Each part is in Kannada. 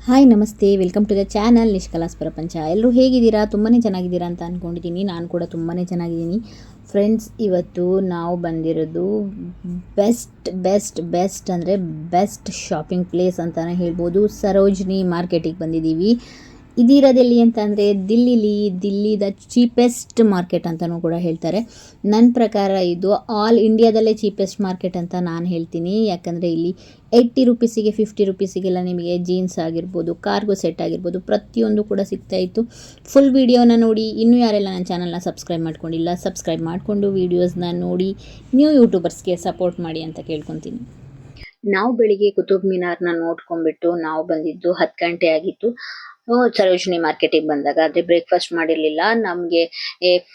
ಹಾಯ್ ನಮಸ್ತೆ, ವೆಲ್ಕಮ್ ಟು ದ ಚಾನಲ್ ನಿಷ್ಕಲಾಸ್ ಪ್ರಪಂಚ. ಎಲ್ಲರೂ ಹೇಗಿದ್ದೀರಾ? ತುಂಬಾ ಚೆನ್ನಾಗಿದ್ದೀರಾ ಅಂತ ಅಂದ್ಕೊಂಡಿದ್ದೀನಿ. ನಾನು ಕೂಡ ತುಂಬಾ ಚೆನ್ನಾಗಿದ್ದೀನಿ ಫ್ರೆಂಡ್ಸ್. ಇವತ್ತು ನಾವು ಬಂದಿರೋದು ಬೆಸ್ಟ್ ಅಂದರೆ ಬೆಸ್ಟ್ ಶಾಪಿಂಗ್ ಪ್ಲೇಸ್ ಅಂತಲೇ ಹೇಳ್ಬೋದು. ಸರೋಜಿನಿ ಮಾರ್ಕೆಟಿಗೆ ಬಂದಿದ್ದೀವಿ. ಇದಿರೋದೆಲ್ಲಿ ಅಂತ ಅಂದರೆ ದಿಲ್ಲಿದ ಚೀಪೆಸ್ಟ್ ಮಾರ್ಕೆಟ್ ಅಂತಲೂ ಕೂಡ ಹೇಳ್ತಾರೆ. ನನ್ನ ಪ್ರಕಾರ ಇದು ಆಲ್ ಇಂಡಿಯಾದಲ್ಲೇ ಚೀಪೆಸ್ಟ್ ಮಾರ್ಕೆಟ್ ಅಂತ ನಾನು ಹೇಳ್ತೀನಿ. ಯಾಕಂದರೆ ಇಲ್ಲಿ 80 ರುಪೀಸಿಗೆ 50 ರುಪೀಸಿಗೆಲ್ಲ ನಿಮಗೆ ಜೀನ್ಸ್ ಆಗಿರ್ಬೋದು, ಕಾರ್ಗೋ ಸೆಟ್ ಆಗಿರ್ಬೋದು, ಪ್ರತಿಯೊಂದು ಕೂಡ ಸಿಗ್ತಾಯಿತ್ತು. ಫುಲ್ ವೀಡಿಯೋನ ನೋಡಿ. ಇನ್ನೂ ಯಾರೆಲ್ಲ ನನ್ನ ಚಾನಲ್ನ ಸಬ್ಸ್ಕ್ರೈಬ್ ಮಾಡ್ಕೊಂಡಿಲ್ಲ, ಸಬ್ಸ್ಕ್ರೈಬ್ ಮಾಡಿಕೊಂಡು ವೀಡಿಯೋಸ್ನ ನೋಡಿ ನ್ಯೂ ಯೂಟ್ಯೂಬರ್ಸ್ಗೆ ಸಪೋರ್ಟ್ ಮಾಡಿ ಅಂತ ಕೇಳ್ಕೊತೀನಿ. ನಾವು ಬೆಳಿಗ್ಗೆ ಕುತುಬ್ ಮಿನಾರ್ನ ನೋಡ್ಕೊಂಡ್ಬಿಟ್ಟು ನಾವು ಬಂದಿದ್ದು 10 ಗಂಟೆ ಆಗಿತ್ತು. ಸರೋಜಿನಿ ಮಾರ್ಕೆಟಿಗೆ ಬಂದಾಗ ಆದರೆ ಬ್ರೇಕ್ಫಾಸ್ಟ್ ಮಾಡಿರಲಿಲ್ಲ. ನಮಗೆ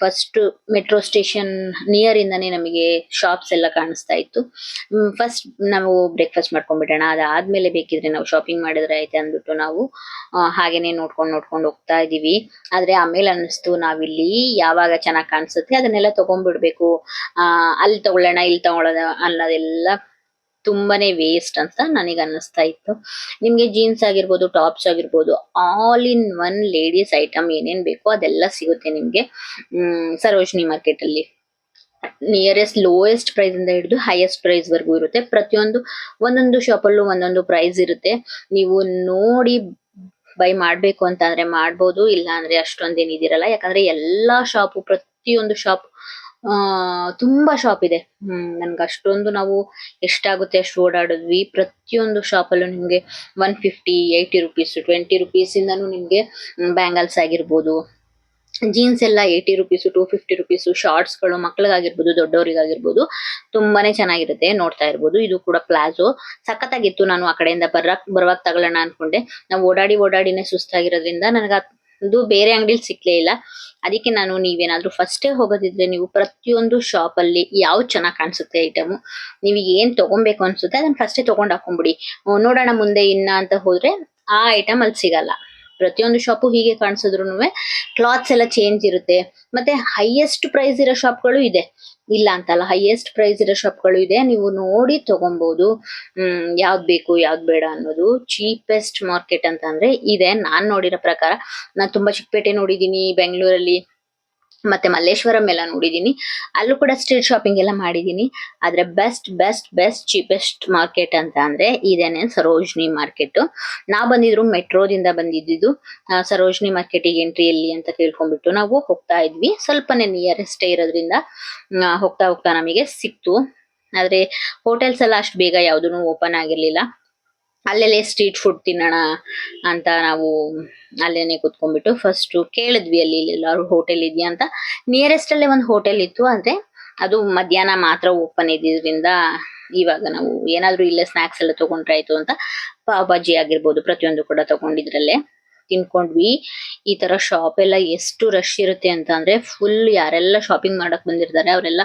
ಫಸ್ಟ್ ಮೆಟ್ರೋ ಸ್ಟೇಷನ್ ನಿಯರ್ ಇಂದಾನೆ ನಮಗೆ ಶಾಪ್ಸ್ ಎಲ್ಲ ಕಾಣಿಸ್ತಾ ಇತ್ತು. ಫಸ್ಟ್ ನಾವು ಬ್ರೇಕ್ಫಾಸ್ಟ್ ಮಾಡ್ಕೊಂಡ್ಬಿಡೋಣ, ಅದಾದ್ಮೇಲೆ ಬೇಕಿದ್ರೆ ನಾವು ಶಾಪಿಂಗ್ ಮಾಡಿದ್ರೆ ಐತೆ ಅಂದ್ಬಿಟ್ಟು ನಾವು ಹಾಗೇನೆ ನೋಡ್ಕೊಂಡು ಹೋಗ್ತಾ ಇದೀವಿ. ಆದ್ರೆ ಆಮೇಲೆ ಅನ್ನಿಸ್ತು ನಾವಿಲ್ಲಿ ಯಾವಾಗ ಚೆನ್ನಾಗಿ ಕಾಣಿಸುತ್ತೆ ಅದನ್ನೆಲ್ಲ ತಗೊಂಡ್ಬಿಡ್ಬೇಕು, ಅಲ್ಲಿ ತಗೊಳ್ಳೋಣ ಇಲ್ಲಿ ತಗೊಳ್ಳೋಣ ಅನ್ನೋದೆಲ್ಲ ತುಂಬಾನೇ ವೇಸ್ಟ್ ಅಂತ ನನಗೆ ಅನ್ನಿಸ್ತಾ ಇತ್ತು. ನಿಮ್ಗೆ ಜೀನ್ಸ್ ಆಗಿರ್ಬೋದು, ಟಾಪ್ಸ್ ಆಗಿರ್ಬೋದು, all in one ladies item ಏನೇನ್ ಬೇಕೋ ಅದೆಲ್ಲ ಸಿಗುತ್ತೆ ನಿಮ್ಗೆ ಸರೋಜಿನಿ ಮಾರ್ಕೆಟ್ ಅಲ್ಲಿ. ನಿಯರೆಸ್ಟ್ ಲೋಯೆಸ್ಟ್ ಪ್ರೈಸ್ ಇಂದ ಹಿಡಿದು ಹೈಯೆಸ್ಟ್ ಪ್ರೈಸ್ ವರ್ಗೂ ಇರುತ್ತೆ. ಪ್ರತಿಯೊಂದು ಒಂದೊಂದು ಶಾಪಲ್ಲೂ ಒಂದೊಂದು ಪ್ರೈಸ್ ಇರುತ್ತೆ. ನೀವು ನೋಡಿ ಬೈ ಮಾಡ್ಬೇಕು ಅಂತ ಅಂದ್ರೆ ಮಾಡ್ಬೋದು, ಇಲ್ಲ ಅಂದ್ರೆ ಅಷ್ಟೊಂದೇನಿದಿರಲ್ಲ. ಯಾಕಂದ್ರೆ ಎಲ್ಲಾ ಶಾಪು, ಪ್ರತಿಯೊಂದು ಶಾಪ್ ತುಂಬಾ ಶಾಪ್ ಇದೆ. ನನ್ಗೆ ಅಷ್ಟೊಂದು ನಾವು ಎಷ್ಟಾಗುತ್ತೆ ಅಷ್ಟು ಓಡಾಡಿದ್ವಿ. ಪ್ರತಿಯೊಂದು ಶಾಪಲ್ಲೂ ನಿಮ್ಗೆ 150, 80 ರುಪೀಸ್, 20 ರುಪೀಸ್ ಇಂದಾನು ನಿಮ್ಗೆ ಬ್ಯಾಂಗಲ್ಸ್ ಆಗಿರ್ಬೋದು, ಜೀನ್ಸ್ ಎಲ್ಲ 80 ರುಪೀಸು, 250 ರುಪೀಸು, ಶಾರ್ಟ್ಸ್ಗಳು ಮಕ್ಳಿಗಾಗಿರ್ಬೋದು, ದೊಡ್ಡವರಿಗಾಗಿರ್ಬೋದು ತುಂಬಾನೇ ಚೆನ್ನಾಗಿರುತ್ತೆ. ನೋಡ್ತಾ ಇರ್ಬೋದು, ಇದು ಕೂಡ ಪ್ಲಾಜೋ ಸಖತ್ತಾಗಿತ್ತು. ನಾನು ಆ ಕಡೆಯಿಂದ ಬರುವಾಗ ತಗೊಳ್ಳೋಣ ಅನ್ಕೊಂಡೆ. ನಾವು ಓಡಾಡಿನೇ ಸುಸ್ತಾಗಿರೋದ್ರಿಂದ ನನಗೆ ಅದು ಬೇರೆ ಅಂಗಡಿಲಿ ಸಿಕ್ಲೇ ಇಲ್ಲ. ಅದಕ್ಕೆ ನಾನು, ನೀವೇನಾದ್ರೂ ಫಸ್ಟೇ ಹೋಗೋದಿದ್ರೆ ನೀವು ಪ್ರತಿಯೊಂದು ಶಾಪ್ ಅಲ್ಲಿ ಯಾವ್ದು ಚೆನ್ನಾಗಿ ಕಾಣಿಸುತ್ತೆ ಐಟಮು, ನೀವು ಏನ್ ತಗೊಬೇಕು ಅನ್ಸುತ್ತೆ ಅದನ್ನ ಫಸ್ಟೇ ತಗೊಂಡ್ ಹಾಕೊಂಡ್ಬಿಡಿ. ನೋಡೋಣ ಮುಂದೆ ಇನ್ನ ಅಂತ ಹೋದ್ರೆ ಆ ಐಟಮ್ ಅಲ್ಲಿ ಸಿಗಲ್ಲ. ಪ್ರತಿಯೊಂದು ಶಾಪು ಹೀಗೆ ಕಾಣಿಸಿದ್ರು ಕ್ಲಾತ್ಸ್ ಎಲ್ಲ ಚೇಂಜ್ ಇರುತ್ತೆ. ಮತ್ತೆ ಹೈಯೆಸ್ಟ್ ಪ್ರೈಸ್ ಇರೋ ಶಾಪ್ಗಳು ಇದೆ, ಇಲ್ಲ ಅಂತಲ್ಲ, ಹೈಯೆಸ್ಟ್ ಪ್ರೈಸ್ ಇರೋ ಶಾಪ್ಗಳು ಇದೆ. ನೀವು ನೋಡಿ ತಗೊಬಹುದು ಯಾವ್ದು ಬೇಕು ಯಾವ್ದು ಬೇಡ ಅನ್ನೋದು. ಚೀಪೆಸ್ಟ್ ಮಾರ್ಕೆಟ್ ಅಂತ ಅಂದ್ರೆ ಇದೆ ನಾನ್ ನೋಡಿರೋ ಪ್ರಕಾರ. ನಾನ್ ತುಂಬಾ ಚಿಕ್ಕಪೇಟೆ ನೋಡಿದೀನಿ, ಬೆಂಗಳೂರಲ್ಲಿ ಮತ್ತೆ ಮಲ್ಲೇಶ್ವರಂ ಎಲ್ಲ ನೋಡಿದೀನಿ. ಅಲ್ಲೂ ಕೂಡ ಸ್ಟ್ರೀಟ್ ಶಾಪಿಂಗ್ ಎಲ್ಲ ಮಾಡಿದೀನಿ. ಆದ್ರೆ ಬೆಸ್ಟ್ ಚೀಪೆಸ್ಟ್ ಮಾರ್ಕೆಟ್ ಅಂತ ಅಂದ್ರೆ ಇದೇನೆ ಸರೋಜಿನಿ ಮಾರ್ಕೆಟ್. ನಾವ್ ಬಂದಿದ್ರು ಮೆಟ್ರೋದಿಂದ ಬಂದಿದ್ದು ಸರೋಜಿನಿ ಮಾರ್ಕೆಟಿಗೆ ಎಂಟ್ರಿ ಎಲ್ಲಿ ಅಂತ ಕೇಳ್ಕೊಂಡ್ಬಿಟ್ಟು ನಾವು ಹೋಗ್ತಾ ಇದ್ವಿ. ಸ್ವಲ್ಪನೇ ನಿಯರೆಸ್ಟ್ ಇರೋದ್ರಿಂದ ಹೋಗ್ತಾ ನಮಗೆ ಸಿಕ್ತು. ಆದ್ರೆ ಹೋಟೆಲ್ಸ್ ಎಲ್ಲ ಅಷ್ಟು ಬೇಗ ಯಾವ್ದು ಓಪನ್ ಆಗಿರ್ಲಿಲ್ಲ. ಅಲ್ಲೆಲ್ಲೇ ಸ್ಟ್ರೀಟ್ ಫುಡ್ ತಿನ್ನೋಣ ಅಂತ ನಾವು ಅಲ್ಲೇನೆ ಕುತ್ಕೊಂಡ್ಬಿಟ್ಟು ಫಸ್ಟ್ ಕೇಳಿದ್ವಿ ಅಲ್ಲಿ ಎಲ್ಲಾರು ಹೋಟೆಲ್ ಇದೆಯಾ ಅಂತ. ನಿಯರೆಸ್ಟ್ ಅಲ್ಲೇ ಒಂದು ಹೋಟೆಲ್ ಇತ್ತು, ಆದ್ರೆ ಅದು ಮಧ್ಯಾಹ್ನ ಮಾತ್ರ ಓಪನ್ ಇದ್ದಿದ್ರಿಂದ ಇವಾಗ ನಾವು ಏನಾದ್ರೂ ಇಲ್ಲೇ ಸ್ನಾಕ್ಸ್ ಎಲ್ಲ ತಗೊಂಡ್ರೆ ಆಯ್ತು ಅಂತ ಪಾವ್ ಭಾಜಿ ಆಗಿರ್ಬೋದು ಪ್ರತಿಯೊಂದು ಕೂಡ ತಗೊಂಡಿದ್ರಲ್ಲೇ ತಿನ್ಕೊಂಡ್ವಿ. ಈ ತರ ಶಾಪ್ ಎಲ್ಲ ಎಷ್ಟು ರಶ್ ಇರುತ್ತೆ ಅಂತ ಅಂದ್ರೆ ಫುಲ್ ಯಾರೆಲ್ಲ ಶಾಪಿಂಗ್ ಮಾಡಕ್ ಬಂದಿರ್ತಾರೆ ಅವರೆಲ್ಲ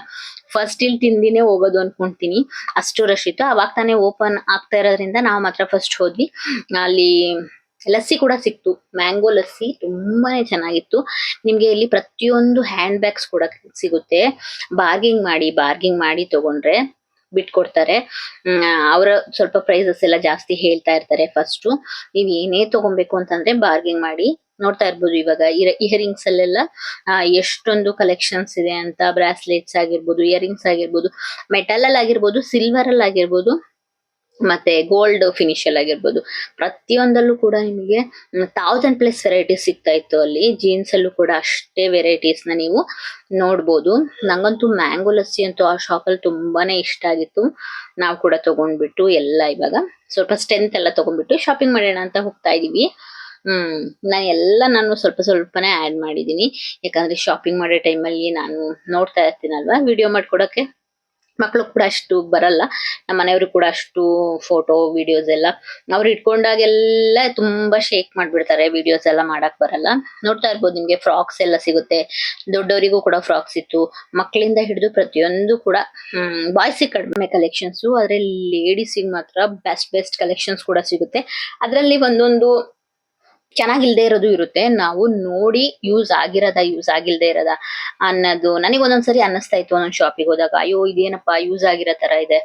ಫಸ್ಟ್ ಇಲ್ಲಿ ತಿಂದಿನೇ ಹೋಗೋದು ಅನ್ಕೊಂತೀನಿ, ಅಷ್ಟು ರಶ್ ಇತ್ತು. ಅವಾಗ ತಾನೇ ಓಪನ್ ಆಗ್ತಾ ಇರೋದ್ರಿಂದ ನಾವು ಮಾತ್ರ ಫಸ್ಟ್ ಹೋದ್ವಿ. ಅಲ್ಲಿ ಲಸ್ಸಿ ಕೂಡ ಸಿಕ್ತು, ಮ್ಯಾಂಗೋ ಲಸ್ಸಿ ತುಂಬಾನೇ ಚೆನ್ನಾಗಿತ್ತು. ನಿಮ್ಗೆ ಇಲ್ಲಿ ಪ್ರತಿಯೊಂದು ಹ್ಯಾಂಡ್ ಬ್ಯಾಗ್ಸ್ ಕೂಡ ಸಿಗುತ್ತೆ. ಬಾರ್ಗಿಂಗ್ ಮಾಡಿ ತಗೊಂಡ್ರೆ ಬಿಟ್ಕೊಡ್ತಾರೆ. ಅವರ ಸ್ವಲ್ಪ ಪ್ರೈಸಸ್ ಎಲ್ಲ ಜಾಸ್ತಿ ಹೇಳ್ತಾ ಇರ್ತಾರೆ. ಫಸ್ಟ್ ನೀವ್ ಏನೇ ತಗೊಬೇಕು ಅಂತಂದ್ರೆ ಬಾರ್ಗಿಂಗ್ ಮಾಡಿ. ನೋಡ್ತಾ ಇರ್ಬೋದು ಇವಾಗ ಇಯರಿಂಗ್ಸ್ ಅಲ್ಲೆಲ್ಲ ಎಷ್ಟೊಂದು ಕಲೆಕ್ಷನ್ಸ್ ಇದೆ ಅಂತ. ಬ್ರಾಸ್ಲೆಟ್ಸ್ ಆಗಿರ್ಬೋದು, ಇಯರಿಂಗ್ಸ್ ಆಗಿರ್ಬೋದು, ಮೆಟಲ್ ಅಲ್ಲಿ ಆಗಿರ್ಬೋದು, ಸಿಲ್ವರ್ ಅಲ್ಲಿ ಆಗಿರ್ಬೋದು, ಮತ್ತೆ ಗೋಲ್ಡ್ ಫಿನಿಶ್ ಅಲ್ಲಿ ಆಗಿರ್ಬೋದು, ಪ್ರತಿಯೊಂದಲ್ಲೂ ಕೂಡ ನಿಮಗೆ 1000+ ವೆರೈಟೀಸ್ ಸಿಗ್ತಾ ಇತ್ತು. ಅಲ್ಲಿ ಜೀನ್ಸ್ ಅಲ್ಲೂ ಕೂಡ ಅಷ್ಟೇ ವೆರೈಟೀಸ್ ನ ನೀವು ನೋಡ್ಬೋದು. ನಂಗಂತೂ ಮ್ಯಾಂಗೋ ಲಸ್ಸಿ ಅಂತೂ ಆ ಶಾಪ್ ಅಲ್ಲಿ ತುಂಬಾನೇ ಇಷ್ಟ ಆಗಿತ್ತು. ನಾವು ಕೂಡ ತಗೊಂಡ್ಬಿಟ್ಟು ಎಲ್ಲ ಇವಾಗ ಸ್ವಲ್ಪ ಸ್ಟ್ರೆಂತ್ ಎಲ್ಲ ತಗೊಂಡ್ಬಿಟ್ಟು ಶಾಪಿಂಗ್ ಮಾಡೋಣ ಅಂತ ಹೋಗ್ತಾ ಇದೀವಿ. ನಾನು ಸ್ವಲ್ಪನೇ ಆಡ್ ಮಾಡಿದೀನಿ. ಯಾಕಂದ್ರೆ ಶಾಪಿಂಗ್ ಮಾಡೋ ಟೈಮಲ್ಲಿ ನಾನು ನೋಡ್ತಾ ಇರ್ತೀನಲ್ವಾ, ವಿಡಿಯೋ ಮಾಡ್ಕೊಡಕ್ಕೆ ಮಕ್ಳು ಕೂಡ ಅಷ್ಟು ಬರಲ್ಲ. ನಮ್ಮ ಮನೆಯವರು ಕೂಡ ಅಷ್ಟು ಫೋಟೋ ವಿಡಿಯೋಸ್ ಎಲ್ಲ ಅವ್ರು ಇಟ್ಕೊಂಡಾಗೆಲ್ಲ ತುಂಬಾ ಶೇಕ್ ಮಾಡ್ಬಿಡ್ತಾರೆ, ವಿಡಿಯೋಸ್ ಎಲ್ಲ ಮಾಡಕ್ ಬರಲ್ಲ. ನೋಡ್ತಾ ಇರ್ಬೋದು ನಿಮ್ಗೆ ಫ್ರಾಕ್ಸ್ ಎಲ್ಲ ಸಿಗುತ್ತೆ. ದೊಡ್ಡವರಿಗೂ ಕೂಡ ಫ್ರಾಕ್ಸ್ ಇತ್ತು, ಮಕ್ಕಳಿಂದ ಹಿಡಿದು ಪ್ರತಿಯೊಂದು ಕೂಡ. ಬಾಯ್ಸಿಗೆ ಕಡಿಮೆ ಕಲೆಕ್ಷನ್ಸ್, ಆದ್ರೆ ಲೇಡೀಸಿಗೆ ಮಾತ್ರ ಬೆಸ್ಟ್ ಕಲೆಕ್ಷನ್ಸ್ ಕೂಡ ಸಿಗುತ್ತೆ. ಅದ್ರಲ್ಲಿ ಒಂದೊಂದು ಚೆನ್ನಾಗಿಲ್ದೇ ಇರೋದು ಇರುತ್ತೆ. ನಾವು ನೋಡಿ ಯೂಸ್ ಆಗಿಲ್ದೇ ಇರೋದ ಅನ್ನೋದು ನನಗೆ ಒಂದೊಂದ್ಸರಿ ಅನ್ನಿಸ್ತಾ ಇತ್ತು. ಒಂದೊಂದ್ ಶಾಪಿಗೆ ಹೋದಾಗ ಅಯ್ಯೋ ಇದೇನಪ್ಪ ಯೂಸ್ ಆಗಿರೋ ತರ ಇದೆ,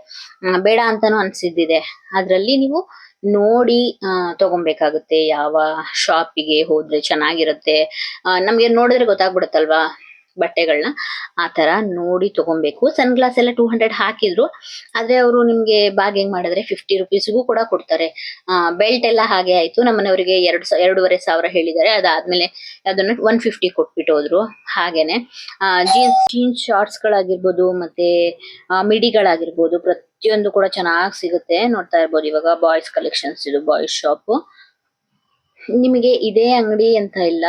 ಬೇಡ ಅಂತಾನು ಅನ್ಸಿದ್ದಿದೆ. ಅದ್ರಲ್ಲಿ ನೀವು ನೋಡಿ ತಗೊಬೇಕಾಗುತ್ತೆ. ಯಾವ ಶಾಪಿಗೆ ಹೋದ್ರೆ ಚೆನ್ನಾಗಿರುತ್ತೆ, ನಮ್ಗೆ ನೋಡಿದ್ರೆ ಗೊತ್ತಾಗ್ಬಿಡುತ್ತಲ್ವಾ ಬಟ್ಟೆಗಳನ್ನ. ಆ ತರ ನೋಡಿ ತಗೊಬೇಕು. ಸನ್ ಗ್ಲಾಸ್ ಎಲ್ಲ 200 ಹಾಕಿದ್ರು, ಆದ್ರೆ ಅವರು ನಿಮ್ಗೆ ಬಾರ್ಗೇನ್ ಮಾಡಿದ್ರೆ 50 ರುಪೀಸ್ಗೂ ಕೂಡ ಕೊಡ್ತಾರೆ. ಬೆಲ್ಟ್ ಎಲ್ಲ ಹಾಗೆ ಆಯ್ತು. ನಮ್ಮನೆಯವರಿಗೆ 2,500 ಹೇಳಿದ್ದಾರೆ. ಅದಾದ್ಮೇಲೆ ಅದನ್ನ 150 ಕೊಟ್ಬಿಟ್ಟು ಹೋದ್ರು. ಹಾಗೇನೆ ಜೀನ್ಸ್ ಶಾರ್ಟ್ಸ್ ಗಳಾಗಿರ್ಬೋದು, ಮತ್ತೆ ಮಿಡಿಗಳಾಗಿರ್ಬೋದು, ಪ್ರತಿಯೊಂದು ಕೂಡ ಚೆನ್ನಾಗಿ ಸಿಗುತ್ತೆ. ನೋಡ್ತಾ ಇರ್ಬೋದು, ಇವಾಗ ಬಾಯ್ಸ್ ಕಲೆಕ್ಷನ್ಸ್, ಇದು ಬಾಯ್ಸ್ ಶಾಪ್. ನಿಮಗೆ ಇದೇ ಅಂಗಡಿ ಅಂತ ಇಲ್ಲ,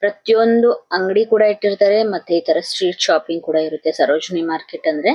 ಪ್ರತಿಯೊಂದು ಅಂಗಡಿ ಕೂಡ ಇಟ್ಟಿರ್ತಾರೆ. ಮತ್ತೆ ಈ ತರ ಸ್ಟ್ರೀಟ್ ಶಾಪಿಂಗ್ ಕೂಡ ಇರುತ್ತೆ ಸರೋಜಿನಿ ಮಾರ್ಕೆಟ್ ಅಂದ್ರೆ.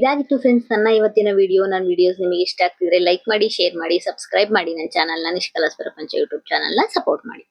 ಇದಾಗಿತ್ತು ಫ್ರೆಂಡ್ಸ್ ನನ್ನ ಇವತ್ತಿನ ವಿಡಿಯೋ. ನನ್ನ ವಿಡಿಯೋಸ್ ನಿಮಗೆ ಇಷ್ಟ ಆಗ್ತಿದ್ರೆ ಲೈಕ್ ಮಾಡಿ, ಶೇರ್ ಮಾಡಿ, ಸಬ್ಸ್ಕ್ರೈಬ್ ಮಾಡಿ ನನ್ನ ಚಾನಲ್ನ ನಿಷ್ಕಲಸ್ ಪ್ರಪಂಚ ಯೂಟ್ಯೂಬ್ ಚಾನಲ್ನ ಸಪೋರ್ಟ್ ಮಾಡಿ.